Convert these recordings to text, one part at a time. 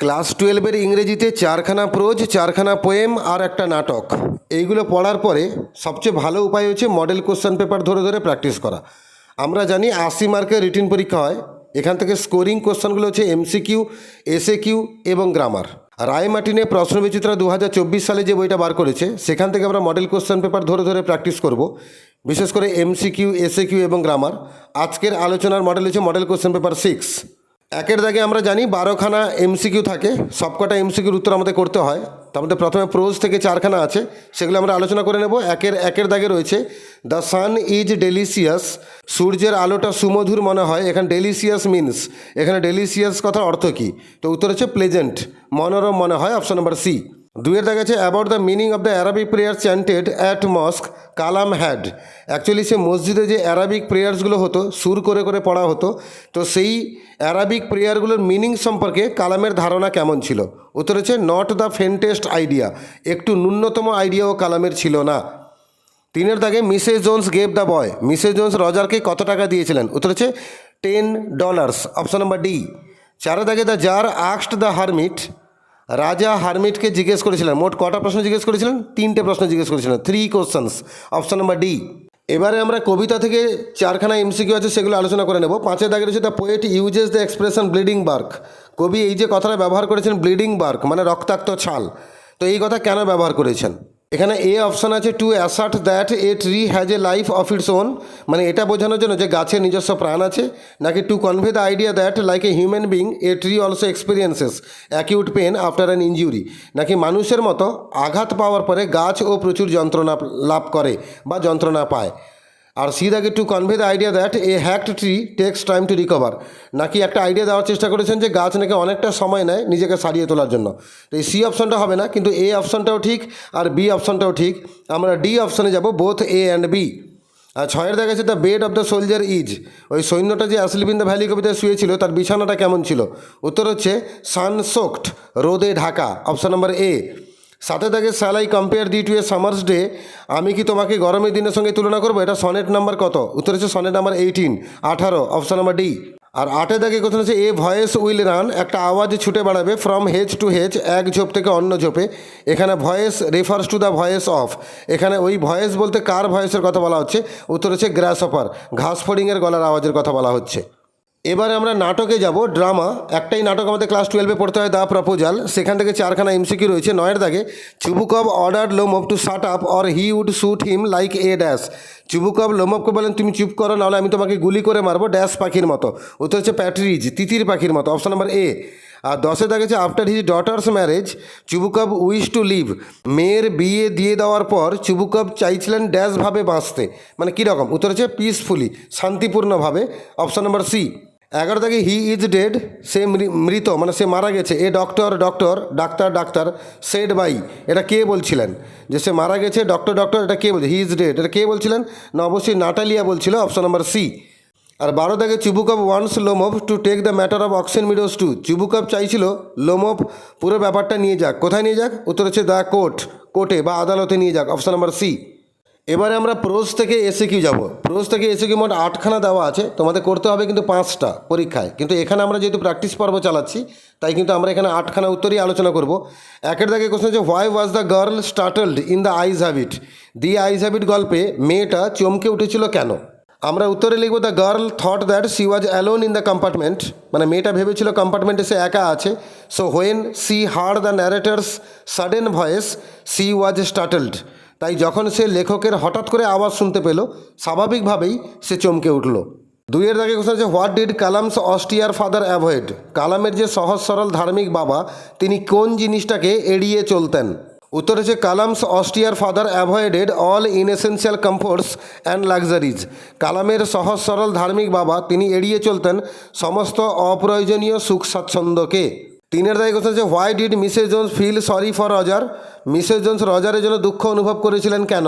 Class 12-এর ইংরেজিতে 4খানা pros, 4খানা poem আর একটা নাটক, এইগুলো পড়ার পরে সবচেয়ে ভালো উপায় হচ্ছে মডেল কোশ্চেন পেপার ধরে ধরে প্র্যাকটিস করা। আমরা জানি 80 মার্কের রিটিন পরীক্ষা হয়। এখান থেকে স্কোরিং কোশ্চেনগুলো হচ্ছে এমসিকিউ, এসএকিউ এবং গ্রামার। রায় মার্টিনে প্রশ্নবিচিত্রা 2024 সালে যে বইটা বার করেছে সেখান থেকে আমরা মডেল কোশ্চেন পেপার ধরে ধরে প্র্যাকটিস করব, বিশেষ করে এমসিকিউ, এসএকিউ এবং গ্রামার। আজকের আলোচনার মডেল হচ্ছে মডেল কোশ্চেন পেপার 6। একের দাগে আমরা জানি 12খানা এমসিকিউ থাকে, সবকটা এমসিকিউর উত্তর আমাদের করতে হয়। তার মধ্যে প্রথমে প্রোজ থেকে 4খানা আছে, সেগুলো আমরা আলোচনা করে নেব। একের দাগে রয়েছে দ্য সান ইজ ডেলিসিয়াস, সূর্যের আলোটা সুমধুর মনে হয়। এখানে ডেলিসিয়াস মিনস, এখানে ডেলিসিয়াস কথার অর্থ কী? তো উত্তর হচ্ছে প্লেজেন্ট, মনোরম মনে হয়, অপশন নাম্বার সি। দুইয়ের দাগে আছে about the meaning of the Arabic prayer chanted at mosque Kalam had. Actually সে মসজিদে যে অ্যারাবিক প্রেয়ার্সগুলো হতো, সুর করে করে পড়া হতো, তো সেই অ্যারাবিক প্রেয়ারগুলোর মিনিং সম্পর্কে কালামের ধারণা কেমন ছিল? উত্তর হচ্ছে নট দ্য ফেন্টেস্ট আইডিয়া, একটু ন্যূনতম আইডিয়াও কালামের ছিল না। তিনের দাগে Mrs Jones gave the boy, Mrs Jones রজারকে কত টাকা দিয়েছিলেন? উত্তর হচ্ছে $10, অপশন নাম্বার ডি। চারের দাগে the tsar asked the hermit, রাজা হারমিটকে জিজ্ঞেস করেছিলেন, মোট কটা প্রশ্ন জিজ্ঞেস করেছিলেন? 3টে প্রশ্ন জিজ্ঞেস করেছিলেন, 3 কোশ্চেন্স, অপশন নাম্বার ডি। এবারে আমরা কবিতা থেকে 4খানা এমসিকিউ আছে সেগুলো আলোচনা করে নেব। 5এর দাগে রয়েছে the poet uses the expression bleeding bark. কবি এই যে কথাটা ব্যবহার করেছেন ব্লিডিং বার্ক মানে রক্তাক্ত ছাল, তো এই কথা কেন ব্যবহার করেছেন? এখানে এ অপশান আছে to assert that a tree has a life of its own, মানে এটা বোঝানোর জন্য যে গাছের নিজস্ব প্রাণ আছে, নাকি to convey the idea that like a human being a tree also experiences acute pain after an injury, নাকি মানুষের মতো আঘাত পাওয়ার পরে গাছও প্রচুর যন্ত্রণা লাভ করে বা যন্ত্রণা পায়। আর সি দাগে two convey the idea that a hacked tree takes time to recover, নাকি একটা আইডিয়া দেওয়ার চেষ্টা করেছেন যে গাছ নাকি অনেকটা সময় নেয় নিজেকে সারিয়ে তোলার জন্য। তো এই সি অপশনটা হবে না, কিন্তু এ অপশনটাও ঠিক আর বি অপশনটাও ঠিক। আমরা ডি অপশনে যাব, বোথ এ অ্যান্ড বি। আর 6এর দেখা গেছে the bed of the soldier is, ওই সৈন্যটা যে অ্যাসলিপ ইন দ্য ভ্যালি কবিতায় শুয়েছিল তার বিছানাটা কেমন ছিল? উত্তর হচ্ছে সান সোকড, রোদে ঢাকা, অপশন নাম্বার এ। 7এর দাগে shall I compare thee to a summer's day, আমি কি তোমাকে গরমের দিনের সঙ্গে তুলনা করবো, এটা সনেট নাম্বার কত? উত্তর হচ্ছে sonnet number 18, option number D. আর 8এর দাগে কোথাও হচ্ছে এ ভয়েস উইল রান, একটা আওয়াজ ছুটে বেড়াবে ফ্রম হেজ টু হেজ, এক ঝোপ থেকে অন্য ঝোপে। এখানে voice refers to the voice of, এখানে ওই ভয়েস বলতে কার ভয়েসের কথা বলা হচ্ছে? উত্তর হচ্ছে গ্রাস হপার, ঘাস ফড়িংয়ের গলার আওয়াজের কথা বলা হচ্ছে। এবারে আমরা নাটকে যাব, ড্রামা। একটাই নাটক আমাদের ক্লাস 12-এ পড়তে হয়, দ্য প্রপোজাল। সেখান থেকে 4খানা এমসিকিউ রয়েছে। 9এর দাগে Chubukov order Lomov to shut up or he would shoot him like a dash. Chubukov লোমভকে বলেন তুমি চুপ করো, নাহলে আমি তোমাকে গুলি করে মারবো ড্যাশ পাখির মতো। উত্তর হচ্ছে প্যাট্রিজ, তিতির পাখির মতো, অপশন নাম্বার এ। আর 10এর দাগে আছে after his daughter's marriage Chubukov wish to live, মেয়ের বিয়ে দিয়ে দেওয়ার পর চুবুকভ চাইছিলেন ড্যাশভাবে বাঁচতে, মানে কীরকম? উত্তর হচ্ছে পিসফুলি, শান্তিপূর্ণভাবে, অপশন নাম্বার সি। 11 দাগে হি ইজ ডেড, সে মৃত মানে সে মারা গেছে। এ ডক্টর, ডাক্তার সেড বাই, এটা কে বলছিলেন যে সে মারা গেছে? ডক্টর, এটা কে বলছে? হি ইজ ডেড, এটা কে বলছিলেন? না, অবশ্যই নাটালিয়া বলছিল, অপশন নাম্বার সি। আর 12 দাগে Chubukov wants Lomov to take the matter of Oxen Meadows to, Chubukov চাইছিল লোমভ পুরো ব্যাপারটা নিয়ে যাক, কোথায় নিয়ে যাক? উত্তর হচ্ছে দ্য কোর্টে বা আদালতে নিয়ে যাক, অপশন নাম্বার সি। এবারে আমরা প্রোজ থেকে এসএকিউ যাব। প্রোজ থেকে এসএকিউ মোট 8খানা দেওয়া আছে, তোমাদের করতে হবে কিন্তু 5টা পরীক্ষায়। কিন্তু এখানে আমরা যেহেতু প্র্যাকটিস পর্ব চালাচ্ছি তাই কিন্তু আমরা এখানে 8খানা উত্তরই আলোচনা করব। 1এর দাগে কোশ্চেন হচ্ছে why was the girl startled in the eyes habit, the eyes habit গল্পে মেয়েটা চমকে উঠেছিল কেন? আমরা উত্তরে লিখব the girl thought that she was alone in the compartment, মানে মেয়েটা ভেবেছিল কম্পার্টমেন্টে সে একা আছে। So when she heard the narrator's sudden voice she was startled, তাই যখন সে লেখকের হঠাৎ করে আওয়াজ শুনতে পেল স্বাভাবিকভাবেই সে চমকে উঠল। 2এর দাগে কোশ্চেন আছে what did Kalam's austere father avoid, কালামের যে সহজ সরল ধার্মিক বাবা তিনি কোন জিনিসটাকে এড়িয়ে চলতেন? উত্তর হচ্ছে Kalam's austere father avoided all inessential comforts and luxuries, কালামের সহজ সরল ধার্মিক বাবা তিনি এড়িয়ে চলতেন সমস্ত অপ্রয়োজনীয় সুখ স্বাচ্ছন্দ্যকে। 3এর দাগে কোশ্চেন আছে why did Mrs Jones feel sorry for Roger, Mrs Jones রজারের জন্য দুঃখ অনুভব করেছিলেন কেন?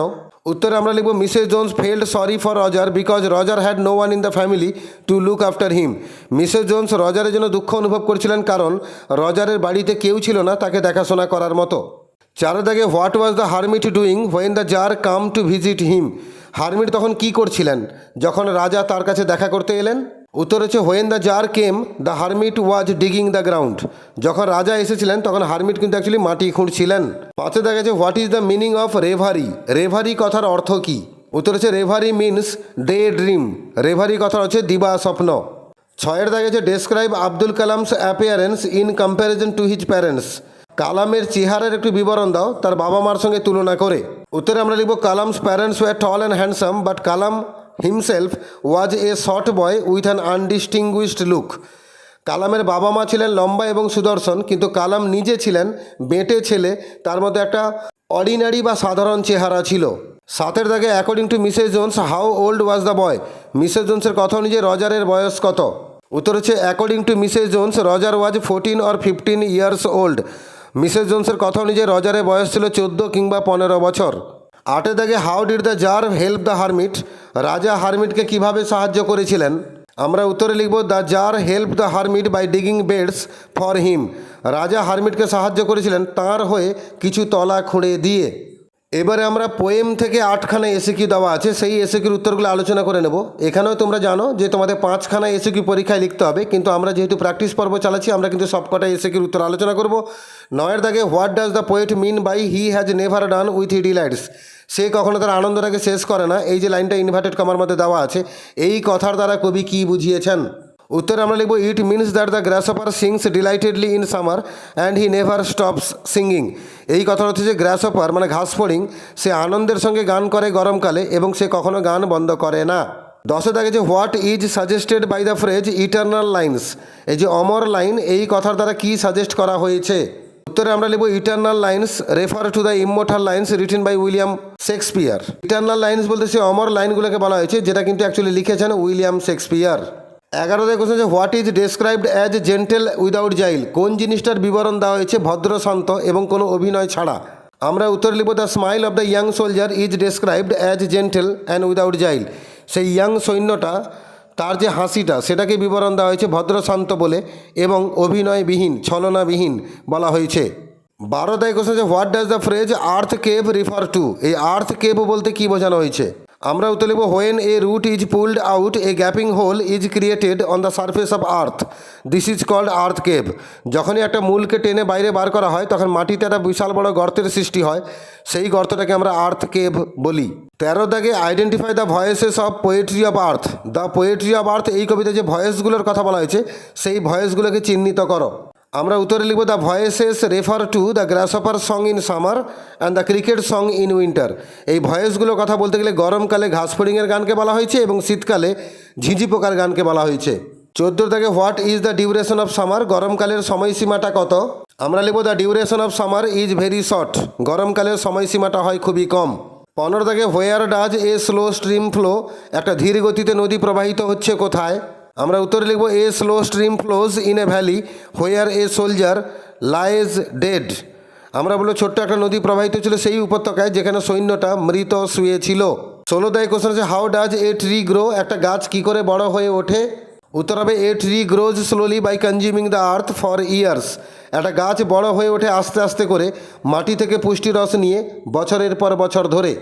উত্তরে আমরা লিখব Mrs Jones felt sorry for Roger because Roger had no one in the family to look after him, Mrs Jones রজারের জন্য দুঃখ অনুভব করেছিলেন কারণ রজারের বাড়িতে কেউ ছিল না তাকে দেখাশোনা করার মতো। 4এর দাগে what was the hermit doing when the tsar came to visit him, hermit তখন কি করছিলেন যখন রাজা তার কাছে দেখা করতে এলেন? উত্তর হচ্ছে when the tsar came the hermit was digging the ground. যখন রাজা এসেছিলেন তখন হারমিট কিন্তু অ্যাকচুয়ালি মাটি খুঁড়ছিলেন। পাঁচে দেখা গেছে what is the meaning of reverie. Reverie কথার অর্থ কী? উত্তর হচ্ছে reverie means day dream. Reverie কথা হচ্ছে দিবা স্বপ্ন। ছয়ের দেখা গেছে describe Abdul Kalam's appearance in comparison to his parents. কালামের চেহারার একটু বিবরণ দাও তার বাবা মার সঙ্গে তুলনা করে। উত্তরে আমরা লিখব Kalam's parents were tall and handsome but Kalam himself was a short boy with an undistinguished look. কালামের বাবা মা ছিলেন লম্বা এবং সুদর্শন, কিন্তু কালাম নিজে ছিলেন বেঁটে ছেলে, তার মধ্যে একটা অর্ডিনারি বা সাধারণ চেহারা ছিল। সাতের দাগে according to Mrs Jones how old was the boy. Mrs জোন্সের কথা অনুযায়ী রজারের বয়স কত? উত্তর হচ্ছে according to Mrs Jones Roger was 14 or 15 years old. Mrs জোন্সের কথা অনুযায়ী রজারের বয়স ছিল 14 কিংবা 15 বছর। আটের দাগে how did the tsar help the hermit. রাজা হারমিটকে কিভাবে সাহায্য করেছিলেন? আমরা উত্তরে লিখব the tsar help the hermit by digging beds for him. রাজা হারমিটকে সাহায্য করেছিলেন তাঁর হয়ে কিছু তলা খুঁড়ে দিয়ে। এবারে আমরা পোয়েম থেকে 8খানা এসিকিউ দেওয়া আছে, সেই এসিকিউর উত্তরগুলো আলোচনা করে নেব। এখানেও তোমরা জানো যে তোমাদের 5খানা এসিকিউ পরীক্ষায় লিখতে হবে, কিন্তু আমরা যেহেতু প্র্যাকটিস পর্ব চালাচ্ছি আমরা কিন্তু সবকটা এসিকিউর উত্তর আলোচনা করব। 9এর দাগে what does the poet mean by he has never done with he delights. সে কখনো তার আনন্দটাকে শেষ করে না। এই যে লাইনটা ইনভার্টেড কমার মধ্যে দেওয়া আছে, এই কথার দ্বারা কবি কী বুঝিয়েছেন? উত্তরে আমরা লিখব it means that the grasshopper sings delightedly in summer and he never stops singing. এই কথাটা হচ্ছে যে গ্রাসহপার মানে ঘাস ফড়িং, সে আনন্দের সঙ্গে গান করে গরমকালে এবং সে কখনো গান বন্ধ করে না। 10এ থাকে যে what is suggested by the phrase eternal lines. এই যে অমর লাইন, এই কথার দ্বারা কি সাজেস্ট করা হয়েছে? উত্তরে আমরা লিখব eternal lines refer to the immortal lines written by William Shakespeare. Eternal lines বলতে সে অমর লাইনগুলোকে বলা হয়েছে, যেটা কিন্তু অ্যাকচুয়ালি লিখেছেন উইলিয়াম শেক্সপিয়ার। 11 কোশ্চেন যে what is described as gentle without guile. কোন জিনিসটার বিবরণ দেওয়া হয়েছে ভদ্র শান্ত এবং কোনো অভিনয় ছাড়া? আমরা উত্তর লিখব the smile of the young soldier is described as gentle and without guile. সেই ইয়াং সৈন্যটা তার যে হাসিটা সেটাকে বিবরণ দেওয়া হয়েছে ভদ্র শান্ত বলে এবং অভিনয়বিহীন ছলনাবিহীন বলা হয়েছে। 12 কোশ্চেন যে what does the phrase earth cave refer to. এই আর্থ কেভ বলতে কী বোঝানো হয়েছে? আমরা উত্তর লিখব when a root is pulled out a gaping hole is created on the surface of earth this is called earth cave. যখনই একটা মূলকে টেনে বাইরে বার করা হয় তখন মাটিতে একটা বিশাল বড় গর্তের সৃষ্টি হয়, সেই গর্তটাকে আমরা আর্থ কেভ বলি। 13 দাগে identify the voices of poetry of earth. The poetry of earth এই কবিতায় যে ভয়েসগুলোর কথা বলা হয়েছে সেই ভয়েসগুলোকে চিহ্নিত করো। আমরা উত্তরে লিখব the voices refer to the গ্রাসহপার song in summer and the cricket song in winter. এই ভয়েসগুলোর কথা বলতে গেলে গরমকালে ঘাস ফড়িংয়ের গানকে বলা হয়েছে এবং শীতকালে ঝিঝি পোকার গানকে বলা হয়েছে। 14 থেকে what is the duration of summer. গরমকালের সময়সীমাটা কত? আমরা লিখব the duration of summer is very short. গরমকালের সময়সীমাটা হয় খুবই কম। 15 থেকে where does a slow stream flow. একটা ধীর গতিতে নদী প্রবাহিত হচ্ছে কোথায়? আমরা উত্তরে লিখব a slow stream flows in a valley where a soldier lies dead. আমরা বলবো ছোট্ট একটা নদী প্রবাহিত ছিল সেই উপত্যকায় যেখানে সৈন্যটা মৃত শুয়েছিল। 16 কোশ্চেন আছে how does a tree grow. একটা গাছ কি করে বড় হয়ে ওঠে? উত্তর হবে a tree grows slowly by consuming the earth for years. একটা গাছ বড় হয়ে ওঠে আস্তে আস্তে করে মাটি থেকে পুষ্টি রস নিয়ে বছরের পর বছর ধরে।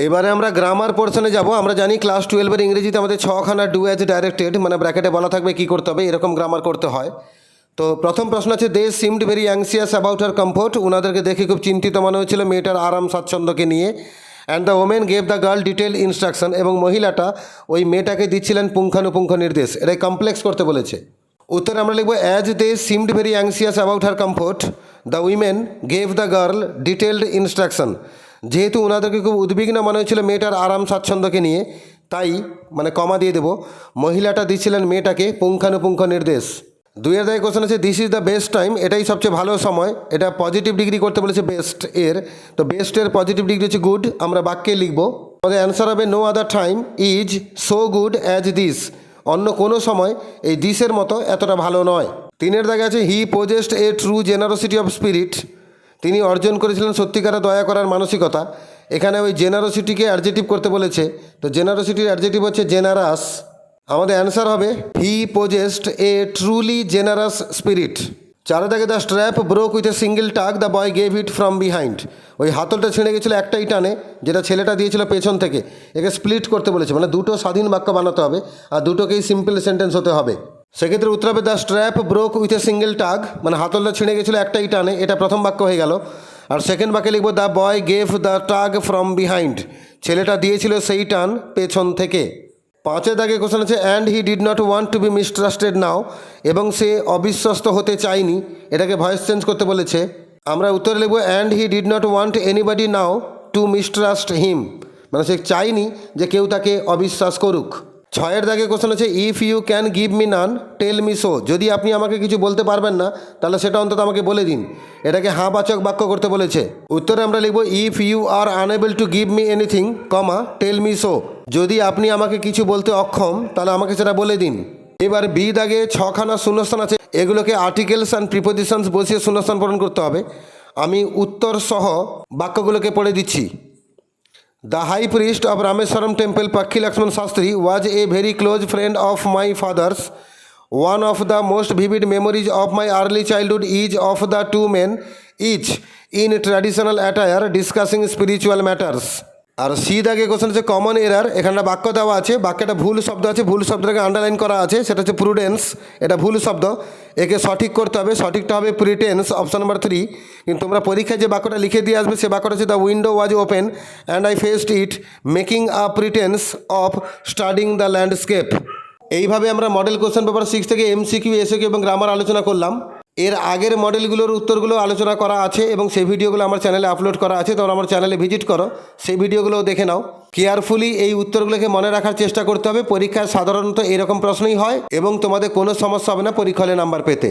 এবারে আমরা গ্রামার পোর্শনে যাব। আমরা জানি ক্লাস 12-এর ইংরেজিতে আমাদের 6খানা ডু অ্যাজ ডাইরেক্টেড মানে ব্র্যাকেটে বলা থাকবে কী করতে হবে, এরকম গ্রামার করতে হয়। তো প্রথম প্রশ্ন আছে they seemed very anxious about her comfort. ওনাদেরকে দেখে খুব চিন্তিত মনে হচ্ছিল মেয়েটার আরাম স্বাচ্ছন্দ্যকে নিয়ে। And the women gave the girl detail instruction. এবং মহিলাটা ওই মেয়েটাকে দিচ্ছিলেন পুঙ্খানুপুঙ্খ নির্দেশ। এটাই কমপ্লেক্স করতে বলেছে। উত্তরে আমরা লিখব as they seemed very anxious about her comfort the women gave the girl detailed instruction. যেহেতু ওনাদেরকে খুব উদ্বিগ্ন মনে হচ্ছিল মেয়েটার আরাম স্বাচ্ছন্দ্যকে নিয়ে, তাই মানে কমা দিয়ে দেবো, মহিলাটা দিচ্ছিলেন মেয়েটাকে পুঙ্খানুপুঙ্খ নির্দেশ। 2 কোশ্চেন আছে this is the best time. এটাই সবচেয়ে ভালো সময়। এটা পজিটিভ ডিগ্রি করতে বলেছে বেস্ট এর, তো বেস্টের পজিটিভ ডিগ্রি হচ্ছে গুড। আমরা বাক্যে লিখব আমাদের অ্যান্সার হবে no other time is so good as this. অন্য কোনো সময় এই দিসের মতো এতটা ভালো নয়। 3 দাগে আছে he possessed a true generosity of spirit. তিনি অর্জন করেছিলেন সত্যিকারে দয়া করার মানসিকতা। এখানে ওই জেনারোসিটিকে অ্যাডজেটিভ করতে বলেছে, তো জেনারোসিটির অ্যাডজেটিভ হচ্ছে জেনারাস। আমাদের অ্যান্সার হবে he possessed a truly generous spirit. 4 দাগে the strap broke with a single tug the boy gave it from behind. ওই হাতলটা ছিঁড়ে গেছিলো একটাই টানে, যেটা ছেলেটা দিয়েছিল পেছন থেকে। একে স্প্লিট করতে বলেছে, মানে দুটো স্বাধীন বাক্য বানাতে হবে আর দুটোকেই সিম্পল সেন্টেন্স হতে হবে। সেক্ষেত্রে উত্তর হবে the strap broke with a single tug, মানে হাতলটা ছিঁড়ে গেছিলো একটাই টানে, এটা প্রথম বাক্য হয়ে গেল। আর সেকেন্ড বাক্যে লিখবো the boy gave the tug from behind, ছেলেটা দিয়েছিল সেই টান পেছন থেকে। 5 দাগে কোশ্চেন আছে and he did not want to be mistrusted now, এবং সে অবিশ্বস্ত হতে চায়নি, এটাকে ভয়েস চেঞ্জ করতে বলেছে। আমরা উত্তরে লিখব and he did not want anybody now to mistrust him, মানে সে চায়নি যে কেউ তাকে অবিশ্বাস করুক। 6 দাগে কোশ্চেন আছে if you can give me none tell me so, যদি আপনি আমাকে কিছু বলতে পারবেন না তাহলে সেটা অন্তত আমাকে বলে দিন, এটাকে হাঁবাচক বাক্য করতে বলেছে। উত্তরে আমরা লিখব if you are unable to give me anything comma tell me so, যদি আপনি আমাকে কিছু বলতে অক্ষম তাহলে আমাকে সেটা বলে দিন। এবার বি দাগে 6খানা শূন্যস্থান আছে, এগুলোকে আর্টিকেলস অ্যান্ড প্রিপোজিশনস বসিয়ে শূন্যস্থান পূরণ করতে হবে। আমি উত্তর সহ বাক্যগুলোকে পড়ে দিচ্ছি। The high priest of Rameswaram temple, Pakhi Lakshman Shastri, was a very close friend of my father's. One of the most vivid memories of my early childhood is of the two men, each in traditional attire, discussing spiritual matters. R C দাগে question আছে common error, এখানটা বাক্য দেওয়া আছে, বাক্যটা ভুল শব্দ আছে, ভুল শব্দটাকে আন্ডারলাইন করা আছে, সেটা হচ্ছে প্রুডেন্স, এটা ভুল শব্দ, একে সঠিক করতে হবে। সঠিকটা হবে প্রিটেন্স, অপশান নাম্বার 3। কিন্তু তোমরা পরীক্ষায় যে বাক্যটা লিখে দিয়ে আসবে সে বাক্যটা হচ্ছে the window was open and I faced it making a pretence of studying the landscape. এইভাবে আমরা মডেল কোশ্চেন পেপার 6 থেকে এমসিকিউ, এসকিউ এবং গ্রামার আলোচনা করলাম। এর আগের মডেলগুলোর উত্তরগুলো আলোচনা করা আছে এবং সেই ভিডিওগুলো আমার চ্যানেলে আপলোড করা আছে, তোমরা আমার চ্যানেলে ভিজিট করো, সেই ভিডিওগুলোও দেখে নাও। কেয়ারফুলি এই উত্তরগুলোকে মনে রাখার চেষ্টা করতে হবে, পরীক্ষায় সাধারণত এরকম প্রশ্নই হয় এবং তোমাদের কোনো সমস্যা হবে না পরীক্ষা হলে নাম্বার পেতে।